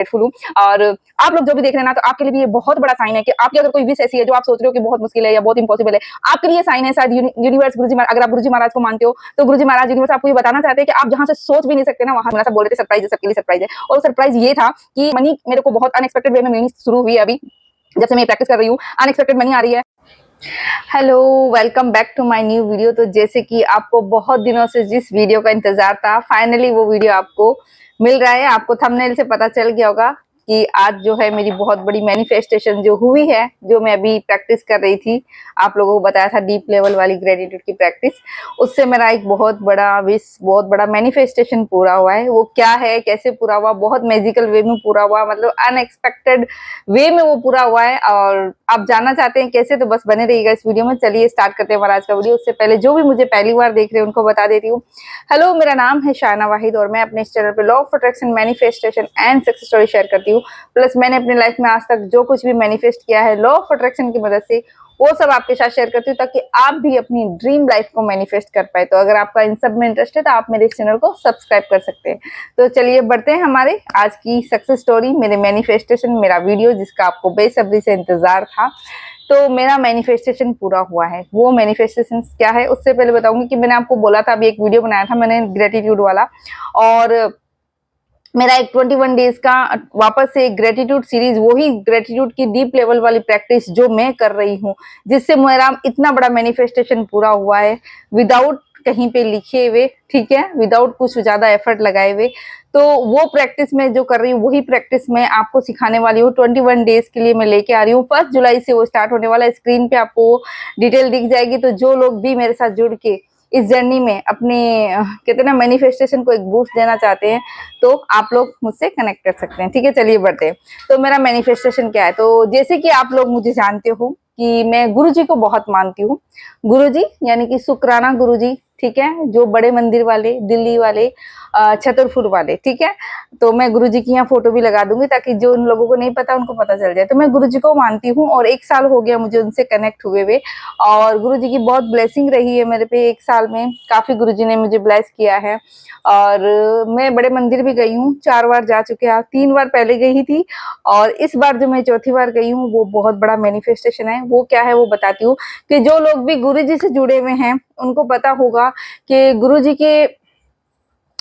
Grateful हूँ। और आप लोग जो भी देख रहे हैं ना, तो आपके लिए भी ये बहुत बड़ा साइन है कि आपकी अगर कोई विश ऐसी है जो आप सोच रहे हो कि बहुत मुश्किल है या बहुत इंपॉसिबल है, आपके लिए साइन है। शायद यूनिवर्स गुरुजी महाराज, अगर आप गुरुजी महाराज को मानते हो तो गुरुजी महाराज यूनिवर्स आपको ये बताना चाहते हैं कि आप जहाँ से सोच भी नहीं सकते ना, वहां सब बोल रहे थे सरप्राइज है, सबके लिए सरप्राइज है। और सरप्राइज ये था कि मनी मेरे को बहुत अनएक्सपेक्टेड वे में मिलनी शुरू हुई है। अभी जब से मैं प्रैक्टिस कर रही हूँ अनएक्सपेक्टेड मनी आ रही है। Hello, welcome back to my new video. तो जैसे कि आपको बहुत दिनों से जिस वीडियो का इंतजार था, फाइनली वो वीडियो आपको मिल रहा है। आपको थंबनेल से पता चल गया होगा कि आज जो है मेरी बहुत बड़ी मैनिफेस्टेशन जो हुई है, जो मैं अभी प्रैक्टिस कर रही थी, आप लोगों को बताया था डीप लेवल वाली ग्रेटिट्यूड की प्रैक्टिस, उससे मेरा एक बहुत बड़ा विश, बहुत बड़ा मैनिफेस्टेशन पूरा हुआ है। वो क्या है, कैसे पूरा हुआ, बहुत मैजिकल वे में पूरा हुआ, मतलब अनएक्सपेक्टेड वे में वो पूरा हुआ है। और आप जानना चाहते हैं कैसे, तो बस बने रहिएगा इस वीडियो में। चलिए स्टार्ट करते हैं हमारा आज का वीडियो। उससे पहले जो भी मुझे पहली बार देख रहे हैं उनको बता देती हूँ, हेलो, मेरा नाम है शायना वाहिद और मैं अपने इस चैनल पे law of attraction, manifestation and success story share करती हूँ। प्लस मैंने अपनी लाइफ में आज तक जो कुछ भी मैनिफेस्ट किया है लॉ ऑफ अट्रैक्शन की मदद से, वो सब आपके साथ शेयर करती हूँ ताकि आप भी अपनी ड्रीम लाइफ को मैनिफेस्ट कर पाए। तो अगर आपका इन सब में इंटरेस्ट है तो आप मेरे इस चैनल को सब्सक्राइब कर सकते हैं। तो चलिए बढ़ते हैं हमारे आज की सक्सेस स्टोरी, मेरे मैनिफेस्टेशन, मेरा वीडियो जिसका आपको बेसब्री से इंतजार था। तो मेरा मैनिफेस्टेशन पूरा हुआ है। वो मैनिफेस्टेशन क्या है उससे पहले बताऊंगी कि मैंने आपको बोला था, अभी एक वीडियो बनाया था मैंने ग्रेटिट्यूड वाला, और मेरा एक 21 डेज का वापस से एक ग्रेटिट्यूड सीरीज, वही ग्रेटिट्यूड की डीप लेवल वाली प्रैक्टिस जो मैं कर रही हूँ, जिससे मेरा इतना बड़ा मैनिफेस्टेशन पूरा हुआ है विदाउट कहीं पे लिखे हुए, ठीक है, विदाउट कुछ ज्यादा एफर्ट लगाए हुए। तो वो प्रैक्टिस मैं जो कर रही हूँ, वही प्रैक्टिस मैं आपको सिखाने वाली हूँ। 21 डेज के लिए मैं लेके आ रही हूँ। 1 जुलाई से वो स्टार्ट होने वाला है। स्क्रीन पे आपको डिटेल दिख जाएगी। तो जो लोग भी मेरे साथ जुड़ के इस जर्नी में अपने कहते ना मैनिफेस्टेशन को एक बूस्ट देना चाहते हैं, तो आप लोग मुझसे कनेक्ट कर सकते हैं। ठीक है, चलिए बढ़ते हैं। तो मेरा मैनिफेस्टेशन क्या है, तो जैसे कि आप लोग मुझे जानते हो कि मैं गुरुजी को बहुत मानती हूँ। गुरुजी यानी कि शुक्राना गुरुजी, ठीक है, जो बड़े मंदिर वाले, दिल्ली वाले, छतरपुर वाले, ठीक है। तो मैं गुरुजी की यहाँ फोटो भी लगा दूंगी ताकि जो उन लोगों को नहीं पता उनको पता चल जाए। तो मैं गुरुजी को मानती हूँ और 1 साल हो गया मुझे उनसे कनेक्ट हुए हुए, और गुरुजी की बहुत ब्लेसिंग रही है मेरे पे 1 साल में। काफी गुरुजी ने मुझे ब्लेस किया है। और मैं बड़े मंदिर भी गई हूँ, 4 बार जा चुके हैं। 3 बार पहले गई थी और इस बार जो मैं चौथी बार गई हूँ, वो बहुत बड़ा मैनिफेस्टेशन है। वो क्या है वो बताती हूँ कि जो लोग भी गुरुजी से जुड़े हुए हैं उनको पता होगा कि गुरुजी के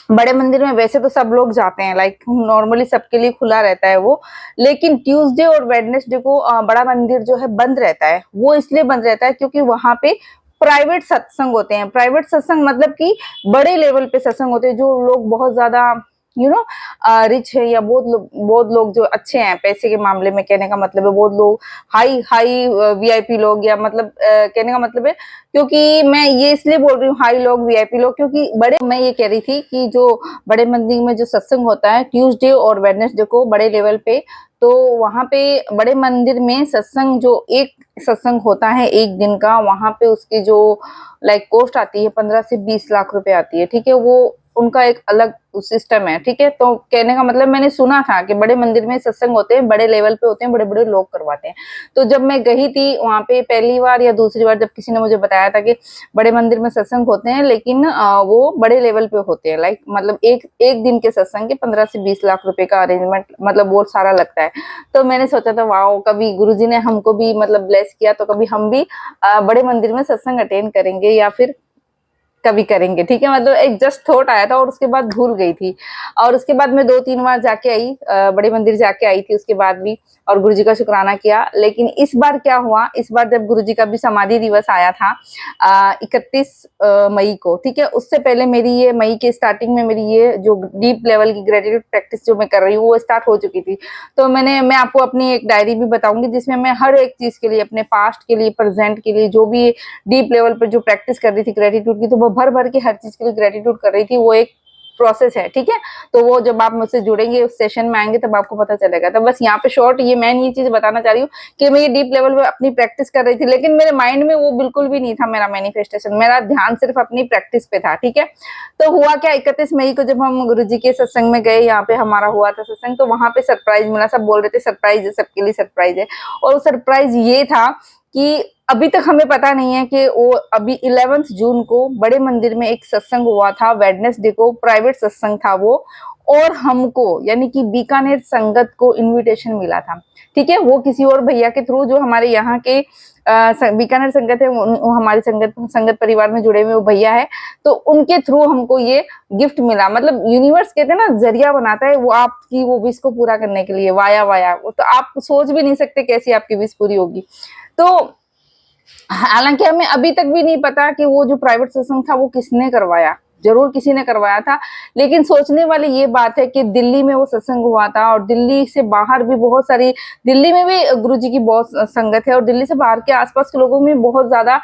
बड़े मंदिर में वैसे तो सब लोग जाते हैं, लाइक नॉर्मली सबके लिए खुला रहता है वो, लेकिन ट्यूसडे और वेडनेसडे को बड़ा मंदिर जो है बंद रहता है। वो इसलिए बंद रहता है क्योंकि वहां पे प्राइवेट सत्संग होते हैं। प्राइवेट सत्संग मतलब कि बड़े लेवल पे सत्संग होते हैं, जो लोग बहुत ज्यादा रिच है, या बहुत लोग जो अच्छे हैं पैसे के मामले में, कहने का मतलब है बहुत लोग हाई हाई वीआईपी लोग, या मतलब कहने का मतलब है, क्योंकि मैं ये इसलिए बोल रही हूँ हाई लोग, वीआईपी लोग, क्योंकि बड़े, मैं ये कह रही थी कि जो बड़े मंदिर में जो सत्संग होता है ट्यूसडे और वेडनेसडे को बड़े लेवल पे, तो वहां पे बड़े मंदिर में सत्संग, जो एक सत्संग होता है 1 दिन का, वहां पे उसकी जो लाइक कॉस्ट आती है 15 से 20 लाख रुपए आती है, ठीक है। वो उनका एक अलग सिस्टम है, ठीक है। तो कहने का मतलब मैंने सुना था कि बड़े मंदिर में सत्संग होते हैं, बड़े लेवल पे होते हैं, बड़े बड़े लोग करवाते हैं। तो जब मैं गई थी वहां पे पहली बार या दूसरी बार, जब किसी ने मुझे बताया था कि बड़े मंदिर में सत्संग होते हैं, लेकिन वो बड़े लेवल पे होते हैं, लाइक मतलब एक दिन के सत्संग के 15 से 20 लाख रुपए का अरेंजमेंट, मतलब वो सारा लगता है। तो मैंने सोचा था वाओ, कभी गुरुजी ने हमको भी मतलब ब्लेस किया तो कभी हम भी बड़े मंदिर में सत्संग अटेंड करेंगे, या फिर कभी करेंगे, ठीक है। मतलब एक जस्ट थॉट आया था और उसके बाद भूल गई थी। और उसके बाद मैं 2-3 बार जाके आई, बड़े मंदिर जाके आई थी उसके बाद भी, और गुरुजी का शुक्राना किया। लेकिन इस बार क्या हुआ, इस बार जब गुरुजी का भी समाधि दिवस आया था 31 मई को, ठीक है, उससे पहले मेरी ये मई के स्टार्टिंग में मेरी ये जो डीप लेवल की ग्रेटिट्यूड प्रैक्टिस जो मैं कर रही हूँ वो स्टार्ट हो चुकी थी। तो मैं आपको अपनी एक डायरी भी बताऊंगी जिसमें मैं हर एक चीज के लिए, अपने पास्ट के लिए, प्रेजेंट के लिए, जो भी डीप लेवल पर जो प्रैक्टिस कर रही थी ग्रेटिट्यूड की, तो वो भर भर के हर चीज के लिए ग्रेटिट्यूड कर रही थी। वो एक प्रोसेस है, ठीक है। तो वो जब आप मुझसे जुड़ेंगे, उस सेशन में आएंगे, तब आपको पता चलेगा। तो बस यहाँ पे शॉर्ट ये चीज बताना चाह रही हूँ कि मैं ये डीप लेवल पे अपनी प्रैक्टिस कर रही थी, लेकिन मेरे माइंड में वो बिल्कुल भी नहीं था मेरा मैनिफेस्टेशन। मेरा ध्यान सिर्फ अपनी प्रैक्टिस पे था, ठीक है। तो हुआ क्या, 31 मई को जब हम गुरुजी के सत्संग में गए, यहाँ पे हमारा हुआ था सत्संग, तो वहां पे सरप्राइज मिला। सब बोल रहे थे सरप्राइज है, सबके लिए सरप्राइज है। और सरप्राइज ये था कि अभी तक हमें पता नहीं है कि वो अभी 11 जून को बड़े मंदिर में एक सत्संग हुआ था, वेडनेसडे को प्राइवेट सत्संग था वो, और हमको यानी कि बीकानेर संगत को इनविटेशन मिला था। ठीक है, वो किसी और भैया के थ्रू, जो हमारे यहाँ के बीकानेर संगत है, वो हमारी संगत परिवार में जुड़े हुए वो भैया है, तो उनके थ्रू हमको ये गिफ्ट मिला। मतलब यूनिवर्स कहते हैं ना, जरिया बनाता है वो आपकी वो विश को पूरा करने के लिए, वाया वाया। तो आप सोच भी नहीं सकते कैसी आपकी विश पूरी होगी। तो हालांकि हमें अभी तक भी नहीं पता कि वो जो प्राइवेट सत्संग था वो किसने करवाया, जरूर किसी ने करवाया था। लेकिन सोचने वाली ये बात है कि दिल्ली में वो सत्संग हुआ था, और दिल्ली से बाहर भी बहुत सारी, दिल्ली में भी गुरुजी की बहुत संगत है, और दिल्ली से बाहर के आसपास के लोगों में बहुत ज्यादा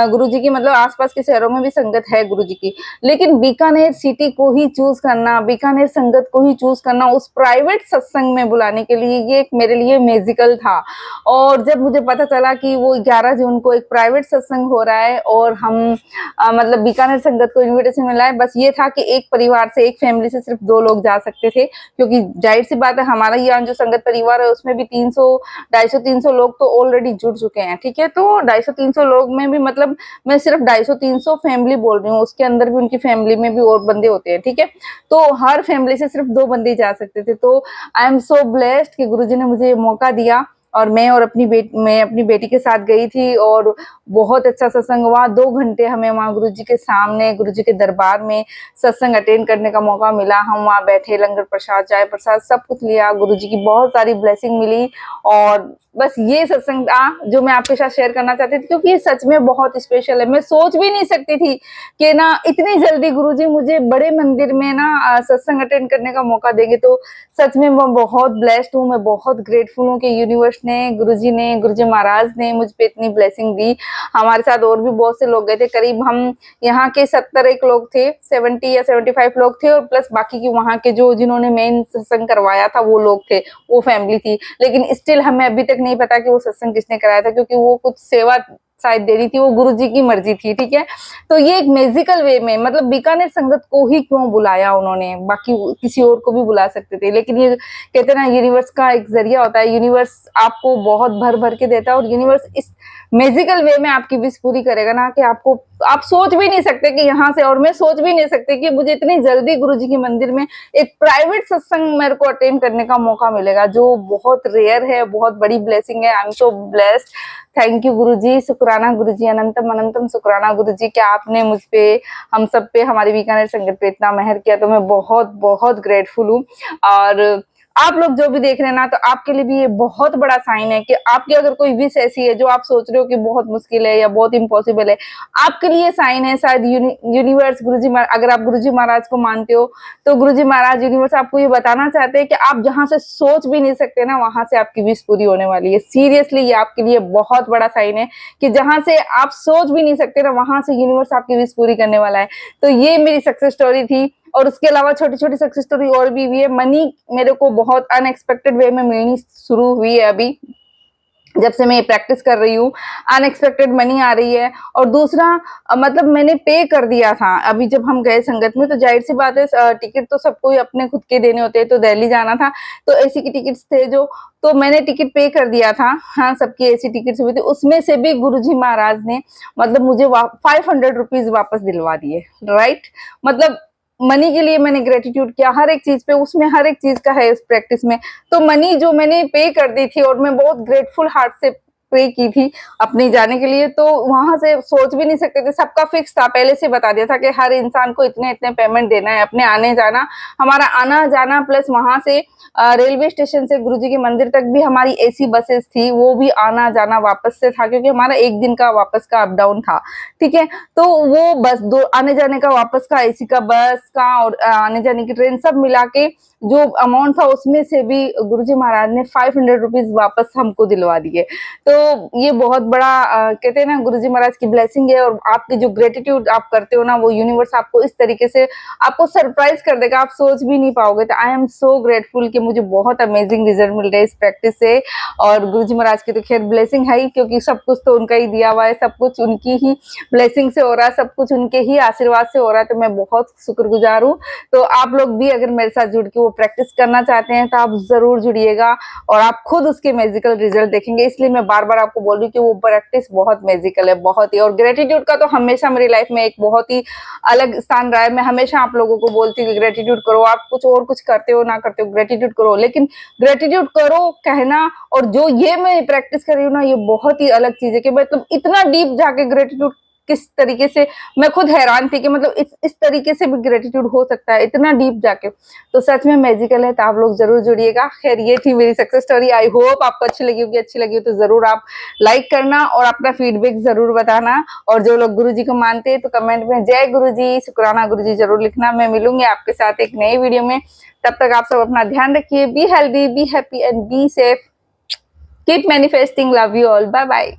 गुरुजी की, मतलब आसपास के शहरों में भी संगत है गुरुजी की। लेकिन बीकानेर सिटी को ही चूज करना, बीकानेर संगत को ही चूज करना उस प्राइवेट सत्संग में बुलाने के लिए, ये एक मेरे लिए मैजिकल था। और जब मुझे पता चला कि वो 11 जून को एक प्राइवेट सत्संग हो रहा है, और हम मतलब बीकानेर संगत को इनविटेशन मिला है, बस ये था कि एक परिवार से, एक फैमिली से सिर्फ 2 लोग जा सकते थे, क्योंकि जाहिर सी बात है हमारा यहाँ जो संगत परिवार है उसमें भी 300 250-300 लोग तो ऑलरेडी जुड़ चुके हैं। ठीक है, तो 250-300 लोग में भी, मतलब मैं सिर्फ 250-300 फैमिली बोल रही हूँ, उसके अंदर भी उनकी फैमिली में भी और बंदे होते हैं। ठीक है, तो हर फैमिली से सिर्फ 2 बंदे जा सकते थे। तो आई एम सो ब्लेस्ड कि गुरुजी ने मुझे ये मौका दिया, और मैं अपनी बेटी के साथ गई थी, और बहुत अच्छा सत्संग हुआ। 2 घंटे हमें वहाँ गुरुजी के सामने, गुरुजी के दरबार में सत्संग अटेंड करने का मौका मिला। हम वहाँ बैठे, लंगर प्रसाद, चाय प्रसाद सब कुछ लिया, गुरुजी की बहुत सारी ब्लेसिंग मिली। और बस ये सत्संग था जो मैं आपके साथ शेयर करना चाहती थी, क्योंकि ये सच में बहुत स्पेशल है। मैं सोच भी नहीं सकती थी कि ना इतनी जल्दी गुरुजी मुझे बड़े मंदिर में ना सत्संग अटेंड करने का मौका देंगे। तो सच में मैं बहुत ब्लेस्ड हूँ, मैं बहुत ग्रेटफुल हूँ कि यूनिवर्स ने, गुरुजी महाराज ने मुझ पे इतनी ब्लेसिंग दी। हमारे साथ और भी बहुत से लोग गए थे, करीब हम यहाँ के 70 एक लोग थे, 70 या 75 लोग थे, और प्लस बाकी के वहाँ के जो जिन्होंने मेन सत्संग करवाया था वो लोग थे, वो फैमिली थी। लेकिन स्टिल हमें अभी तक नहीं पता कि वो सत्संग किसने कराया था, क्योंकि वो कुछ सेवा शायद दे रही थी, वो गुरुजी की मर्जी थी। ठीक है, तो ये एक मैजिकल वे में, मतलब बीकानेर संगत को ही क्यों बुलाया उन्होंने, बाकी किसी और को भी बुला सकते थे। लेकिन ये कहते हैं ना, यूनिवर्स का एक जरिया होता है, यूनिवर्स आपको बहुत भर भर के देता है, और यूनिवर्स इस मैजिकल वे में आपकी विश पूरी करेगा ना, कि आपको, आप सोच भी नहीं सकते कि यहाँ से, और मैं सोच भी नहीं सकती कि मुझे इतनी जल्दी गुरुजी के मंदिर में एक प्राइवेट सत्संग मेरे को अटेंड करने का मौका मिलेगा, जो बहुत रेयर है, बहुत बड़ी ब्लेसिंग है। I am so blessed. Thank you Guruji, शुक्राना गुरुजी, अनंतम अनंतम शुक्राना गुरुजी, कि आपने मुझ पे, हम सब पे, हमारी बीकानेर संगत पे इतना मेहर किया। तो मैं बहुत बहुत ग्रेटफुल हूँ। और आप लोग जो भी देख रहे हैं ना, तो आपके लिए भी ये बहुत बड़ा साइन है कि आपकी अगर कोई विश ऐसी है जो आप सोच रहे हो कि बहुत मुश्किल है या बहुत इम्पॉसिबल है, आपके लिए साइन है। शायद यूनिवर्स, गुरुजी, अगर आप गुरुजी महाराज को मानते हो, तो गुरुजी महाराज, यूनिवर्स आपको ये बताना चाहते हैं कि आप जहां से सोच भी नहीं सकते ना, वहां से आपकी विश पूरी होने वाली है। सीरियसली ये आपके लिए बहुत बड़ा साइन है कि जहां से आप सोच भी नहीं सकते ना, वहां से यूनिवर्स आपकी विश पूरी करने वाला है। तो ये मेरी सक्सेस स्टोरी थी, और उसके अलावा छोटी छोटी सक्सेस स्टोरी और भी हुई है। मनी मेरे को बहुत अनएक्सपेक्टेड वे में मिलनी शुरू हुई है अभी, जब से मैं प्रैक्टिस कर रही हूँ, अनएक्सपेक्टेड मनी आ रही है। और दूसरा, मतलब मैंने पे कर दिया था अभी जब हम गए संगत में, तो जाहिर सी बात है, टिकट तो सबको ही अपने खुद के देने होते हैं। तो दिल्ली जाना था, तो एसी की टिकट्स थे जो, तो मैंने टिकट पे कर दिया था। हाँ, सबकी एसी टिकट्स हुई थी, उसमें से भी गुरुजी महाराज ने, मतलब मुझे 500 रुपीज वापस दिलवा दिए। राइट, मतलब मनी के लिए मैंने ग्रेटिट्यूड किया, हर एक चीज पे, उसमें हर एक चीज का है इस प्रैक्टिस में। तो मनी जो मैंने पे कर दी थी, और मैं बहुत ग्रेटफुल हार्ट से पे की थी अपने जाने के लिए, तो वहां से सोच भी नहीं सकते थे। सबका फिक्स था, पहले से बता दिया था कि हर इंसान को इतने इतने पेमेंट देना है, अपने आने जाना, हमारा आना जाना, प्लस वहां से रेलवे स्टेशन से गुरुजी के मंदिर तक भी हमारी एसी बसेस थी, वो भी आना जाना वापस से था, क्योंकि हमारा एक दिन का वापस का अप डाउन था। ठीक है, तो वो बस, दो आने जाने का, वापस का, एसी का, बस का, और आने जाने की ट्रेन, सब मिला के जो अमाउंट था, उसमें से भी गुरुजी महाराज ने 500 रुपीज वापस हमको दिलवा दिए। तो ये बहुत बड़ा, कहते हैं ना, गुरुजी महाराज की ब्लेसिंग है। और आपकी जो ग्रेटिट्यूड आप करते हो ना, वो यूनिवर्स आपको इस तरीके से आपको सरप्राइज कर देगा, आप सोच भी नहीं पाओगे। तो आई एम सो ग्रेटफुल कि मुझे बहुत अमेजिंग रिजल्ट मिल रहे हैं इस प्रैक्टिस से। और गुरुजी महाराज की तो खैर ब्लेसिंग है ही, क्योंकि सब कुछ तो उनका ही दिया हुआ है, सब कुछ उनकी ही ब्लेसिंग से हो रहा है, सब कुछ उनके ही आशीर्वाद से हो रहा है। तो मैं बहुत शुक्रगुजार हूँ। तो आप लोग भी अगर मेरे साथ जुड़ के वो वो प्रैक्टिस करना चाहते हैं तो आप ज़रूर जुड़िएगा और आप खुद उसके मैजिकल रिजल्ट देखेंगे। इसलिए मैं बार-बार आपको बोल रही हूँ कि वो प्रैक्टिस बहुत मैजिकल है, बहुत ही। और ग्रैटिट्यूड का तो हमेशा मेरी लाइफ में एक बहुत ही अलग स्थान रहा है। मैं हमेशा आप लोगों को बोलती हूँ कि ग्रैटिट्यूड करो, आप कुछ करते हो ना करते हो, ग्रैटिट्यूड करो। लेकिन ग्रैटिट्यूड करो कहना और जो ये मैं प्रैक्टिस कर रही हूँ ना, ये बहुत ही अलग चीज़ है कि मतलब इतना डीप जाके ग्रैटिट्यूड किस तरीके से मैं खुद हैरान थी कि मतलब इस तरीके से भी ग्रेटिट्यूड हो सकता है इतना डीप जाके। तो सच में मैजिकल है, तो आप लोग जरूर जुड़िएगा। खैर ये थी मेरी सक्सेस स्टोरी। आई होप आपको अच्छी लगी होगी। अच्छी लगी हो तो जरूर आप लाइक करना और अपना फीडबैक जरूर बताना। और जो लोग गुरुजी को मानते हैं तो कमेंट में जय गुरुजी, शुक्राना गुरुजी जरूर लिखना। मैं मिलूंगी आपके साथ एक नई वीडियो में। तब तक आप सब अपना ध्यान रखिए। Be healthy, be happy and be safe. Keep manifesting. Love you all. Bye bye.